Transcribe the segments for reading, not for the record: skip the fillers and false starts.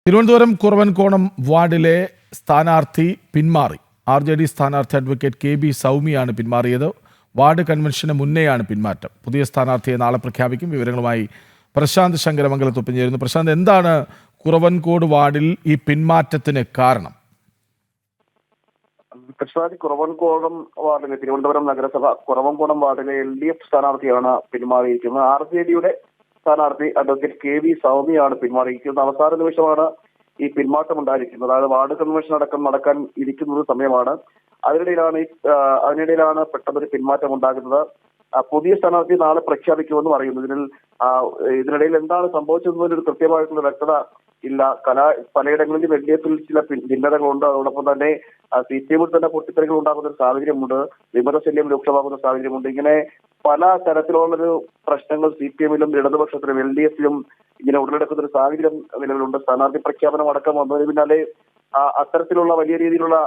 തിരുവനന്തപുരം കുറവൻകോണം വാർഡിലെ സ്ഥാനാർത്ഥി പിന്മാറി. RJD സ്ഥാനാർത്ഥി അഡ്വക്കേറ്റ് KB സൗമ്യയാണ് പിന്മാറിയത്. വാർഡ് കൺവെൻഷന് മുന്നെയാണ് പിന്മാറ്റം. പുതിയ സ്ഥാനാർത്ഥിയെ നാളെ പ്രഖ്യാപിക്കും. വിവരങ്ങളുമായി പ്രശാന്ത് ശങ്കരമംഗലത്തൊപ്പം ചേരുന്നു. പ്രശാന്ത്, എന്താണ് കുറവൻകോട് വാർഡിൽ ഈ പിന്മാറ്റത്തിന് കാരണം? കുറവൻകോണം വാർഡിലെ തിരുവനന്തപുരം നഗരസഭ കുറവൻകോണം വാർഡിലെ LDF സ്ഥാനാർത്ഥിയാണ് പിന്മാറിയിരിക്കുന്നത്. RJDയുടെ സ്ഥാനാർത്ഥി അഡ്വക്കേറ്റ് KB സൗമ്യയാണ് പിന്മാറിയിരിക്കുന്നത്. അവസാന നിമിഷമാണ് ഈ പിന്മാറ്റം ഉണ്ടായിരിക്കുന്നത്. അതായത് വാർഡ് കൺവെൻഷൻ അടക്കം നടക്കാൻ ഇരിക്കുന്ന സമയമാണ്. അതിനിടയിലാണ് പെട്ടെന്നൊരു പിന്മാറ്റം ഉണ്ടാകുന്നത്. പുതിയ സ്ഥാനാർത്ഥി നാളെ പ്രഖ്യാപിക്കുമെന്ന് പറയുന്നു. ഇതിനിടയിൽ എന്താണ് സംഭവിച്ചതെന്നൊരു കൃത്യമായിട്ടുള്ള വ്യക്തത ഇല്ല. പലയിടങ്ങളിലും LDFിൽ ചില ഭിന്നതകളുണ്ട്. അതോടൊപ്പം തന്നെ CPMിൽ തന്നെ പൊട്ടിത്തെറികൾ ഉണ്ടാകുന്ന ഒരു സാഹചര്യമുണ്ട്. വിമതശല്യം രൂക്ഷമാകുന്ന സാഹചര്യമുണ്ട്. ഇങ്ങനെ പല തരത്തിലുള്ളൊരു പ്രശ്നങ്ങൾ CPMിലും ഇടതുപക്ഷത്തിലും LDFിലും ഇങ്ങനെ ഉടലെടുക്കുന്ന ഒരു സാഹചര്യം നിലവിലുണ്ട്. സ്ഥാനാർത്ഥി പ്രഖ്യാപനം അടക്കം വന്നതിന് പിന്നാലെ അത്തരത്തിലുള്ള വലിയ രീതിയിലുള്ള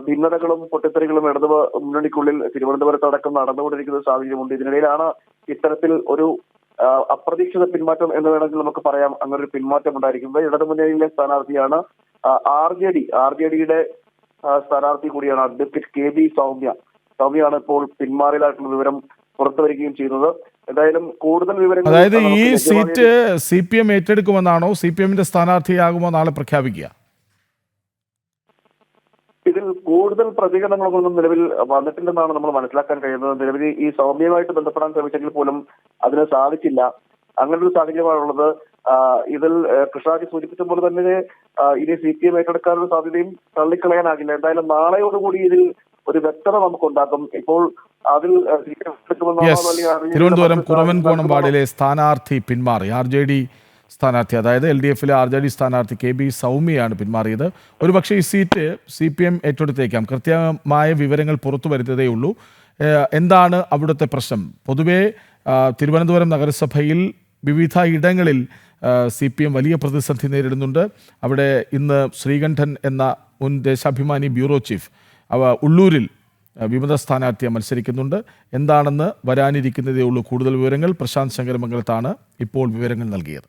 ഭിന്നതകളും പൊട്ടിത്തെറികളും ഇടതു മുന്നണിക്കുള്ളിൽ തിരുവനന്തപുരത്ത് അടക്കം നടന്നുകൊണ്ടിരിക്കുന്ന സാഹചര്യമുണ്ട്. ഇതിനിടയിലാണ് ഇത്തരത്തിൽ ഒരു അപ്രതീക്ഷിത പിന്മാറ്റം എന്ന് വേണമെങ്കിൽ നമുക്ക് പറയാം. അങ്ങനെ ഒരു പിന്മാറ്റം ഉണ്ടായിരിക്കുന്നത്. ഇടതുമുന്നണിയിലെ സ്ഥാനാർത്ഥിയാണ് RJDയുടെ സ്ഥാനാർത്ഥി കൂടിയാണ് അഡ്വക്കേറ്റ് KB സൗമ്യയാണ് ഇപ്പോൾ പിന്മാറിയതായിട്ടുള്ള വിവരം പുറത്തു വരികയും ചെയ്യുന്നത്. എന്തായാലും കൂടുതൽ വിവരങ്ങൾ, അതായത് ഈ സീറ്റ് CPM ഏറ്റെടുക്കുമെന്നാണോ? CPMന്റെ സ്ഥാനാർത്ഥിയാകുമോ നാളെ പ്രഖ്യാപിക്കുക? ഇതിൽ കൂടുതൽ പ്രതികരണങ്ങളൊന്നും നിലവിൽ വന്നിട്ടില്ലെന്നാണ് നമ്മൾ മനസ്സിലാക്കാൻ കഴിയുന്നത്. നിലവിൽ ഈ സൗമ്യമായിട്ട് ബന്ധപ്പെടാൻ ശ്രമിച്ചെങ്കിൽ പോലും അതിന് സാധിച്ചില്ല. അങ്ങനൊരു സാഹചര്യമാണുള്ളത്. ഇതിൽ കൃഷ്ണാജി സൂചിപ്പിച്ച പോലെ തന്നെ ഇനി CPM ഏറ്റെടുക്കാനുള്ള സാധ്യതയും തള്ളിക്കളയാനാകില്ല. എന്തായാലും നാളെയോടുകൂടി ഇതിൽ ഒരു വ്യക്തത നമുക്കുണ്ടാക്കും. ഇപ്പോൾ അതിൽ തിരുവനന്തപുരം കുറവൻകോണം വാർഡിലെ സ്ഥാനാർത്ഥി പിന്മാറി. RJD സ്ഥാനാർത്ഥി, അതായത് LDFിലെ RJD സ്ഥാനാർത്ഥി KB സൗമ്യയാണ് പിന്മാറിയത്. ഒരുപക്ഷെ ഈ സീറ്റ് CPM ഏറ്റെടുത്തേക്കാം. കൃത്യമായ വിവരങ്ങൾ പുറത്തു വരുത്തതേ ഉള്ളൂ. എന്താണ് അവിടുത്തെ പ്രശ്നം? പൊതുവെ തിരുവനന്തപുരം നഗരസഭയിൽ വിവിധ ഇടങ്ങളിൽ CPM വലിയ പ്രതിസന്ധി നേരിടുന്നുണ്ട്. അവിടെ ഇന്ന് ശ്രീകണ്ഠൻ എന്ന മുൻ ദേശാഭിമാനി ബ്യൂറോ ചീഫ് ഉള്ളൂരിൽ വിമത സ്ഥാനാർത്ഥിയെ മത്സരിക്കുന്നുണ്ട്. എന്താണെന്ന് വരാനിരിക്കുന്നതേ ഉള്ളൂ. കൂടുതൽ വിവരങ്ങൾ പ്രശാന്ത് ശങ്കരമംഗലത്താണ് ഇപ്പോൾ വിവരങ്ങൾ നൽകിയത്.